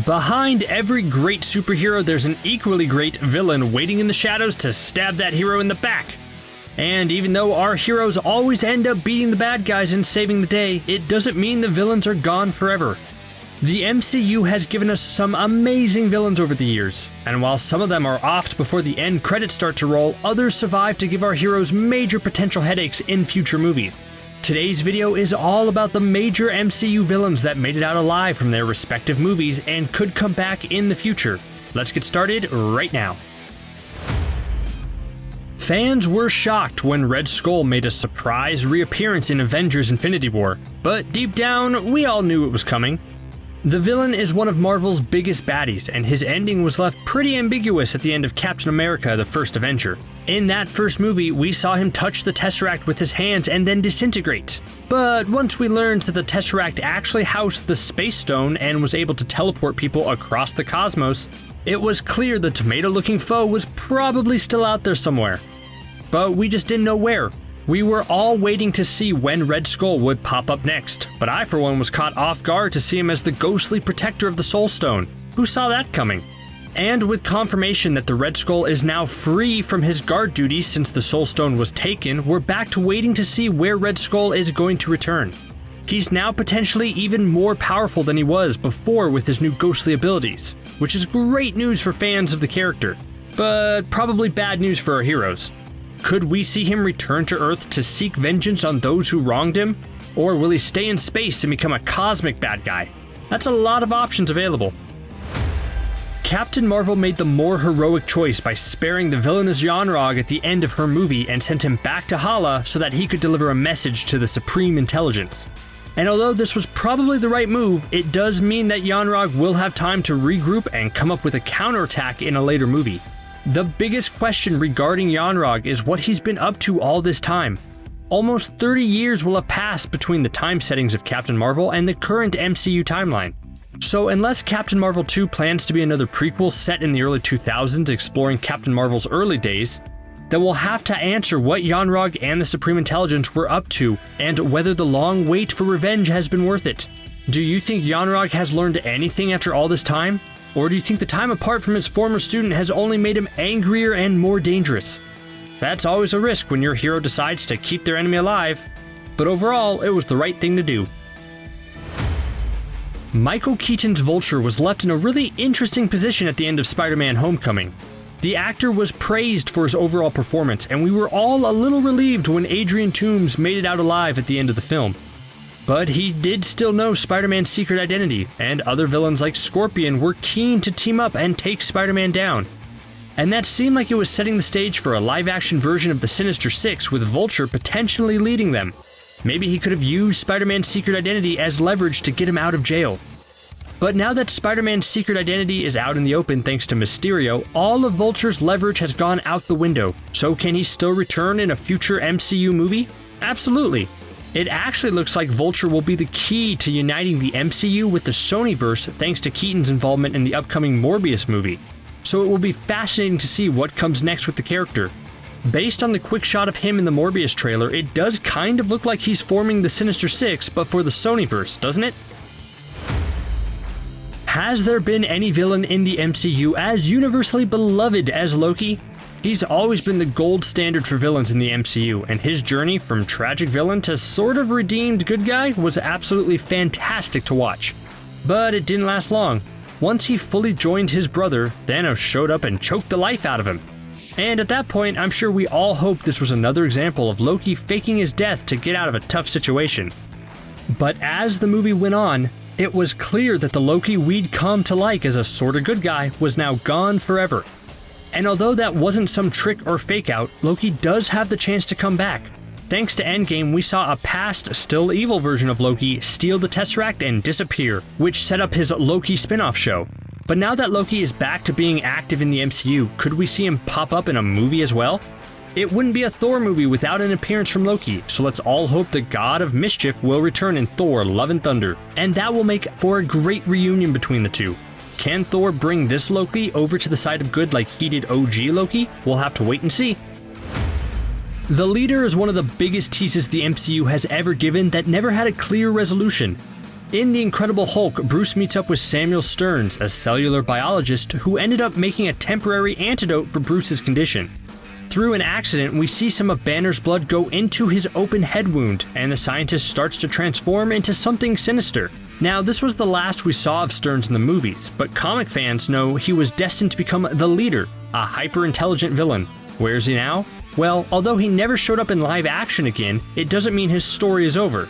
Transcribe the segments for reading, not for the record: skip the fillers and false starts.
Behind every great superhero, there's an equally great villain waiting in the shadows to stab that hero in the back. And even though our heroes always end up beating the bad guys and saving the day, it doesn't mean the villains are gone forever. The MCU has given us some amazing villains over the years, and while some of them are offed before the end credits start to roll, others survive to give our heroes major potential headaches in future movies. Today's video is all about the major MCU villains that made it out alive from their respective movies and could come back in the future. Let's get started right now. Fans were shocked when Red Skull made a surprise reappearance in Avengers: Infinity War, but deep down, we all knew it was coming. The villain is one of Marvel's biggest baddies, and his ending was left pretty ambiguous at the end of Captain America: The First Avenger. In that first movie, we saw him touch the Tesseract with his hands and then disintegrate. But once we learned that the Tesseract actually housed the Space Stone and was able to teleport people across the cosmos, it was clear the tomato-looking foe was probably still out there somewhere. But we just didn't know where. We were all waiting to see when Red Skull would pop up next, but I for one was caught off guard to see him as the ghostly protector of the Soul Stone. Who saw that coming? And with confirmation that the Red Skull is now free from his guard duties since the Soul Stone was taken, we're back to waiting to see where Red Skull is going to return. He's now potentially even more powerful than he was before with his new ghostly abilities, which is great news for fans of the character, but probably bad news for our heroes. Could we see him return to Earth to seek vengeance on those who wronged him? Or will he stay in space and become a cosmic bad guy? That's a lot of options available. Captain Marvel made the more heroic choice by sparing the villainous Yon-Rogg at the end of her movie and sent him back to Hala so that he could deliver a message to the Supreme Intelligence. And although this was probably the right move, it does mean that Yon-Rogg will have time to regroup and come up with a counterattack in a later movie. The biggest question regarding Yon-Rogg is what he's been up to all this time. Almost 30 years will have passed between the time settings of Captain Marvel and the current MCU timeline. So unless Captain Marvel 2 plans to be another prequel set in the early 2000s exploring Captain Marvel's early days, then we'll have to answer what Yon-Rogg and the Supreme Intelligence were up to and whether the long wait for revenge has been worth it. Do you think Yon-Rogg has learned anything after all this time? Or do you think the time apart from his former student has only made him angrier and more dangerous? That's always a risk when your hero decides to keep their enemy alive, but overall, it was the right thing to do. Michael Keaton's Vulture was left in a really interesting position at the end of Spider-Man: Homecoming. The actor was praised for his overall performance, and we were all a little relieved when Adrian Toomes made it out alive at the end of the film. But he did still know Spider-Man's secret identity, and other villains like Scorpion were keen to team up and take Spider-Man down. And that seemed like it was setting the stage for a live-action version of the Sinister Six with Vulture potentially leading them. Maybe he could have used Spider-Man's secret identity as leverage to get him out of jail. But now that Spider-Man's secret identity is out in the open thanks to Mysterio, all of Vulture's leverage has gone out the window. So can he still return in a future MCU movie? Absolutely. It actually looks like Vulture will be the key to uniting the MCU with the Sonyverse thanks to Keaton's involvement in the upcoming Morbius movie. So it will be fascinating to see what comes next with the character. Based on the quick shot of him in the Morbius trailer, it does kind of look like he's forming the Sinister Six, but for the Sonyverse, doesn't it? Has there been any villain in the MCU as universally beloved as Loki? He's always been the gold standard for villains in the MCU, and his journey from tragic villain to sort of redeemed good guy was absolutely fantastic to watch. But it didn't last long. Once he fully joined his brother, Thanos showed up and choked the life out of him. And at that point, I'm sure we all hoped this was another example of Loki faking his death to get out of a tough situation. But as the movie went on, it was clear that the Loki we'd come to like as a sorta good guy was now gone forever. And although that wasn't some trick or fake out, Loki does have the chance to come back. Thanks to Endgame, we saw a past, still evil version of Loki steal the Tesseract and disappear, which set up his Loki spin-off show. But now that Loki is back to being active in the MCU, could we see him pop up in a movie as well? It wouldn't be a Thor movie without an appearance from Loki, so let's all hope the God of Mischief will return in Thor: Love and Thunder, and that will make for a great reunion between the two. Can Thor bring this Loki over to the side of good like he did OG Loki? We'll have to wait and see. The Leader is one of the biggest teases the MCU has ever given that never had a clear resolution. In The Incredible Hulk, Bruce meets up with Samuel Stearns, a cellular biologist who ended up making a temporary antidote for Bruce's condition. Through an accident, we see some of Banner's blood go into his open head wound, and the scientist starts to transform into something sinister. Now, this was the last we saw of Stearns in the movies, but comic fans know he was destined to become the leader, a hyper-intelligent villain. Where is he now? Well, although he never showed up in live action again, it doesn't mean his story is over.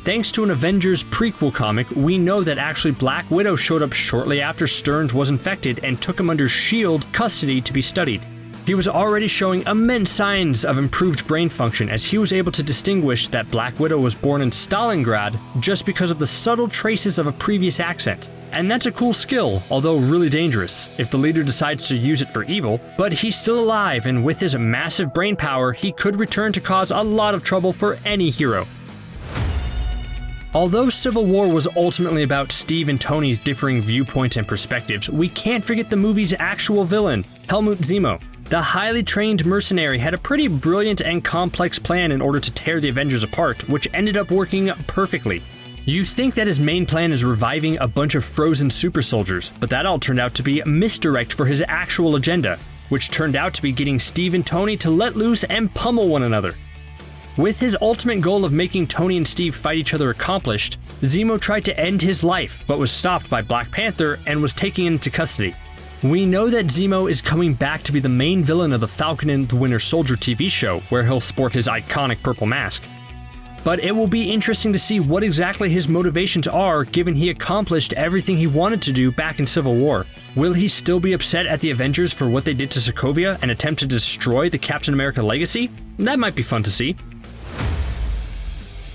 Thanks to an Avengers prequel comic, we know that actually Black Widow showed up shortly after Stearns was infected and took him under S.H.I.E.L.D. custody to be studied. He was already showing immense signs of improved brain function, as he was able to distinguish that Black Widow was born in Stalingrad just because of the subtle traces of a previous accent. And that's a cool skill, although really dangerous, if the leader decides to use it for evil, but he's still alive, and with his massive brain power, he could return to cause a lot of trouble for any hero. Although Civil War was ultimately about Steve and Tony's differing viewpoints and perspectives, we can't forget the movie's actual villain, Helmut Zemo. The highly trained mercenary had a pretty brilliant and complex plan in order to tear the Avengers apart, which ended up working perfectly. You think that his main plan is reviving a bunch of frozen super soldiers, but that all turned out to be misdirect for his actual agenda, which turned out to be getting Steve and Tony to let loose and pummel one another. With his ultimate goal of making Tony and Steve fight each other accomplished, Zemo tried to end his life, but was stopped by Black Panther and was taken into custody. We know that Zemo is coming back to be the main villain of the Falcon and the Winter Soldier TV show, where he'll sport his iconic purple mask. But it will be interesting to see what exactly his motivations are, given he accomplished everything he wanted to do back in Civil War. Will he still be upset at the Avengers for what they did to Sokovia and attempt to destroy the Captain America legacy? That might be fun to see.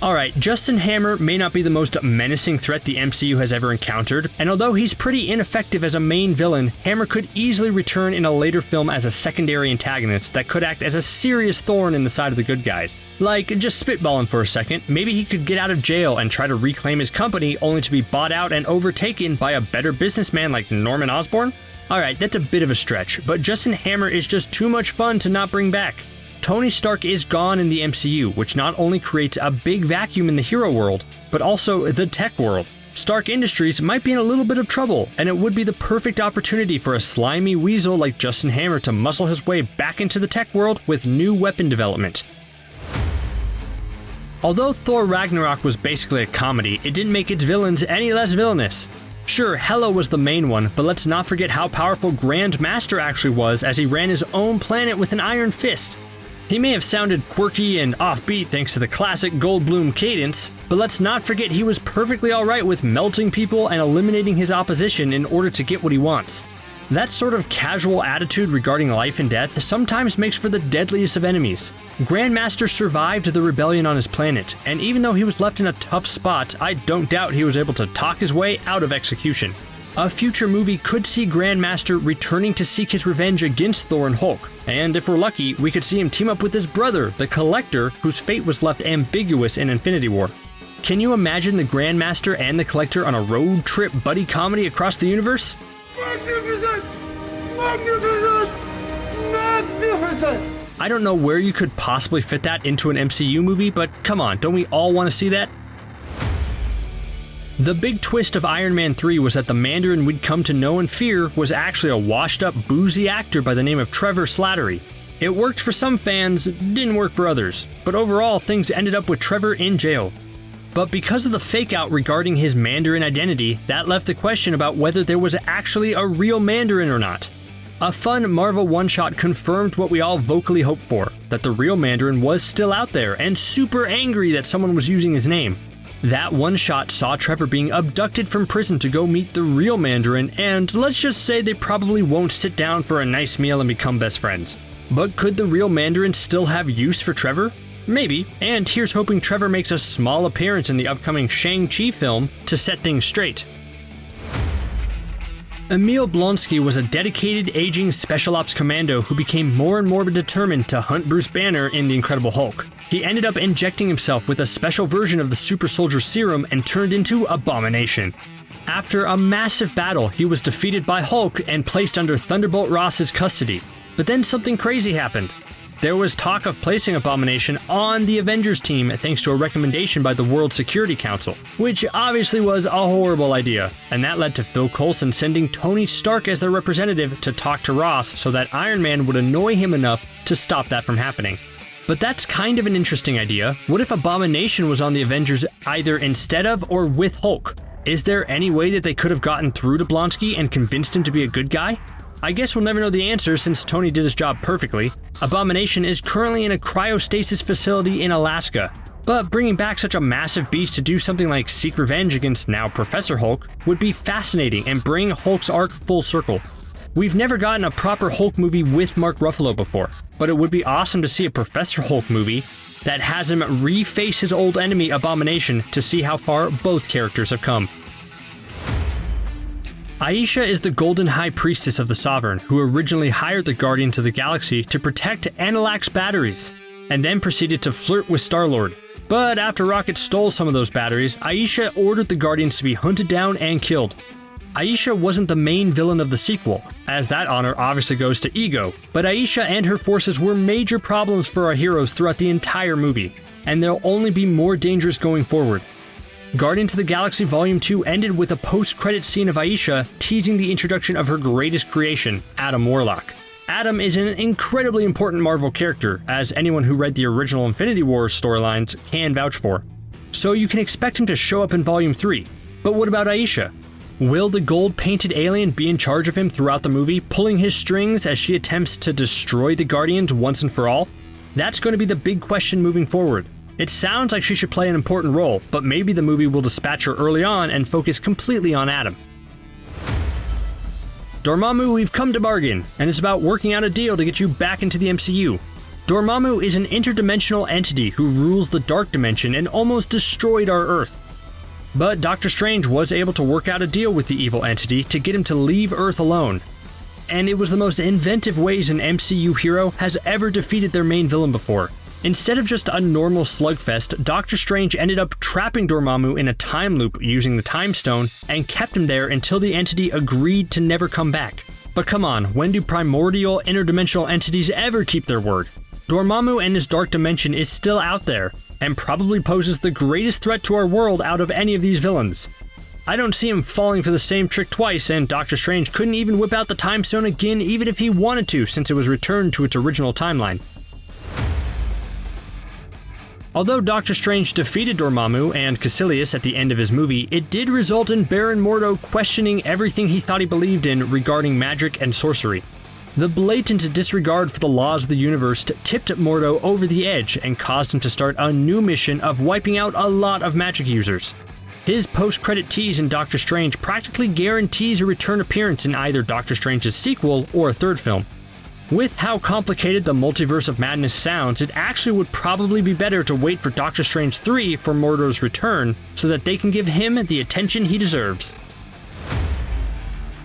Alright, Justin Hammer may not be the most menacing threat the MCU has ever encountered, and although he's pretty ineffective as a main villain, Hammer could easily return in a later film as a secondary antagonist that could act as a serious thorn in the side of the good guys. Like, just spitballing for a second, maybe he could get out of jail and try to reclaim his company only to be bought out and overtaken by a better businessman like Norman Osborn? Alright, that's a bit of a stretch, but Justin Hammer is just too much fun to not bring back. Tony Stark is gone in the MCU, which not only creates a big vacuum in the hero world, but also the tech world. Stark Industries might be in a little bit of trouble, and it would be the perfect opportunity for a slimy weasel like Justin Hammer to muscle his way back into the tech world with new weapon development. Although Thor Ragnarok was basically a comedy, it didn't make its villains any less villainous. Sure, Hela was the main one, but let's not forget how powerful Grand Master actually was, as he ran his own planet with an iron fist. He may have sounded quirky and offbeat thanks to the classic Goldblum cadence, but let's not forget he was perfectly alright with melting people and eliminating his opposition in order to get what he wants. That sort of casual attitude regarding life and death sometimes makes for the deadliest of enemies. Grandmaster survived the rebellion on his planet, and even though he was left in a tough spot, I don't doubt he was able to talk his way out of execution. A future movie could see Grandmaster returning to seek his revenge against Thor and Hulk, and if we're lucky, we could see him team up with his brother, the Collector, whose fate was left ambiguous in Infinity War. Can you imagine the Grandmaster and the Collector on a road trip buddy comedy across the universe? Magnificent! Magnificent! Magnificent! I don't know where you could possibly fit that into an MCU movie, but come on, don't we all want to see that? The big twist of Iron Man 3 was that the Mandarin we'd come to know and fear was actually a washed-up, boozy actor by the name of Trevor Slattery. It worked for some fans, didn't work for others, but overall things ended up with Trevor in jail. But because of the fake-out regarding his Mandarin identity, that left the question about whether there was actually a real Mandarin or not. A fun Marvel one-shot confirmed what we all vocally hoped for, that the real Mandarin was still out there and super angry that someone was using his name. That one shot saw Trevor being abducted from prison to go meet the real Mandarin, and let's just say they probably won't sit down for a nice meal and become best friends. But could the real Mandarin still have use for Trevor? Maybe, and here's hoping Trevor makes a small appearance in the upcoming Shang-Chi film to set things straight. Emil Blonsky was a dedicated, aging Special Ops commando who became more and more determined to hunt Bruce Banner in The Incredible Hulk. He ended up injecting himself with a special version of the super soldier serum and turned into Abomination. After a massive battle, he was defeated by Hulk and placed under Thunderbolt Ross's custody. But then something crazy happened. there was talk of placing Abomination on the Avengers team thanks to a recommendation by the World Security Council, which obviously was a horrible idea, and that led to Phil Coulson sending Tony Stark as their representative to talk to Ross so that Iron Man would annoy him enough to stop that from happening. But that's kind of an interesting idea. What if Abomination was on the Avengers either instead of or with Hulk? Is there any way that they could have gotten through to Blonsky and convinced him to be a good guy? I guess we'll never know the answer since Tony did his job perfectly. Abomination is currently in a cryostasis facility in Alaska, but bringing back such a massive beast to do something like seek revenge against now Professor Hulk would be fascinating and bring Hulk's arc full circle. We've never gotten a proper Hulk movie with Mark Ruffalo before, but it would be awesome to see a Professor Hulk movie that has him reface his old enemy Abomination to see how far both characters have come. Aisha is the Golden High Priestess of the Sovereign, who originally hired the Guardians of the Galaxy to protect Anilac's batteries, and then proceeded to flirt with Star-Lord. But after Rocket stole some of those batteries, Aisha ordered the Guardians to be hunted down and killed. Aisha wasn't the main villain of the sequel, as that honor obviously goes to Ego, but Aisha and her forces were major problems for our heroes throughout the entire movie, and they'll only be more dangerous going forward. Guardians of the Galaxy Volume 2 ended with a post-credit scene of Aisha teasing the introduction of her greatest creation, Adam Warlock. Adam is an incredibly important Marvel character, as anyone who read the original Infinity War storylines can vouch for. So you can expect him to show up in Volume 3. But what about Aisha? Will the gold-painted alien be in charge of him throughout the movie, pulling his strings as she attempts to destroy the Guardians once and for all? That's going to be the big question moving forward. It sounds like she should play an important role, but maybe the movie will dispatch her early on and focus completely on Adam. Dormammu, we've come to bargain, and it's about working out a deal to get you back into the MCU. Dormammu is an interdimensional entity who rules the Dark Dimension and almost destroyed our Earth. But Doctor Strange was able to work out a deal with the evil entity to get him to leave Earth alone. And it was the most inventive ways an MCU hero has ever defeated their main villain before. Instead of just a normal slugfest, Doctor Strange ended up trapping Dormammu in a time loop using the Time Stone and kept him there until the entity agreed to never come back. But come on, when do primordial interdimensional entities ever keep their word? Dormammu and his Dark Dimension is still out there, and probably poses the greatest threat to our world out of any of these villains. I don't see him falling for the same trick twice, and Doctor Strange couldn't even whip out the Time Stone again even if he wanted to, since it was returned to its original timeline. Although Doctor Strange defeated Dormammu and Caecilius at the end of his movie, it did result in Baron Mordo questioning everything he thought he believed in regarding magic and sorcery. The blatant disregard for the laws of the universe tipped Mordo over the edge and caused him to start a new mission of wiping out a lot of magic users. His post-credit tease in Doctor Strange practically guarantees a return appearance in either Doctor Strange's sequel or a third film. With how complicated the Multiverse of Madness sounds, it actually would probably be better to wait for Doctor Strange 3 for Mordo's return so that they can give him the attention he deserves.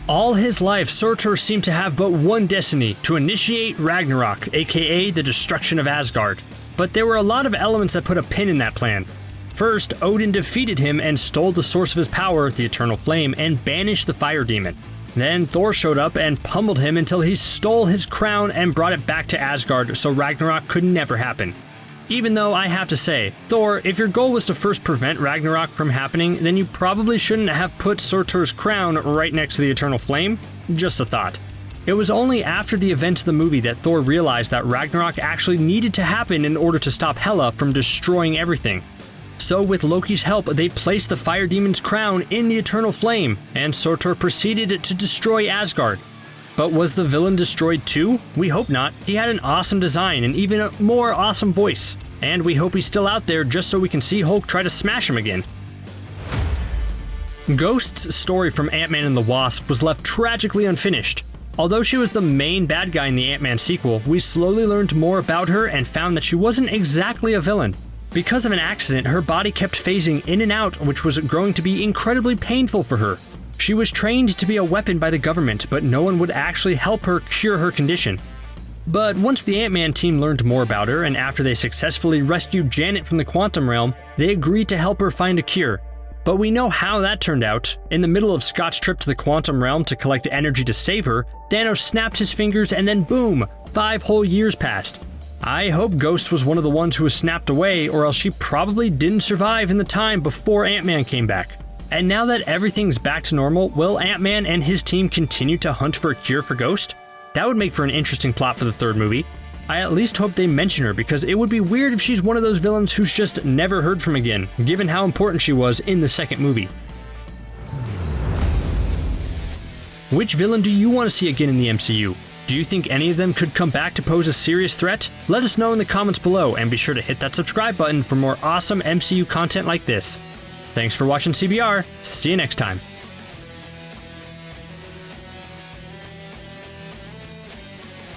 All his life, Surtur seemed to have but one destiny, to initiate Ragnarok, aka the destruction of Asgard. But there were a lot of elements that put a pin in that plan. First, Odin defeated him and stole the source of his power, the Eternal Flame, and banished the Fire Demon. Then Thor showed up and pummeled him until he stole his crown and brought it back to Asgard so Ragnarok could never happen. Even though I have to say, Thor, if your goal was to first prevent Ragnarok from happening, then you probably shouldn't have put Surtur's crown right next to the Eternal Flame. Just a thought. It was only after the events of the movie that Thor realized that Ragnarok actually needed to happen in order to stop Hela from destroying everything. So with Loki's help, they placed the Fire Demon's crown in the Eternal Flame, and Surtur proceeded to destroy Asgard. But was the villain destroyed too? We hope not. He had an awesome design and even a more awesome voice. And we hope he's still out there just so we can see Hulk try to smash him again. Ghost's story from Ant-Man and the Wasp was left tragically unfinished. Although she was the main bad guy in the Ant-Man sequel, we slowly learned more about her and found that she wasn't exactly a villain. Because of an accident, her body kept phasing in and out, which was growing to be incredibly painful for her. She was trained to be a weapon by the government, but no one would actually help her cure her condition. But once the Ant-Man team learned more about her, and after they successfully rescued Janet from the quantum realm, they agreed to help her find a cure. But we know how that turned out. In the middle of Scott's trip to the quantum realm to collect energy to save her, Thanos snapped his fingers and then boom, 5 whole years passed. I hope Ghost was one of the ones who was snapped away, or else she probably didn't survive in the time before Ant-Man came back. And now that everything's back to normal, will Ant-Man and his team continue to hunt for a cure for Ghost? That would make for an interesting plot for the third movie. I at least hope they mention her, because it would be weird if she's one of those villains who's just never heard from again, given how important she was in the second movie. Which villain do you want to see again in the MCU? Do you think any of them could come back to pose a serious threat? Let us know in the comments below, and be sure to hit that subscribe button for more awesome MCU content like this. Thanks for watching CBR, see you next time.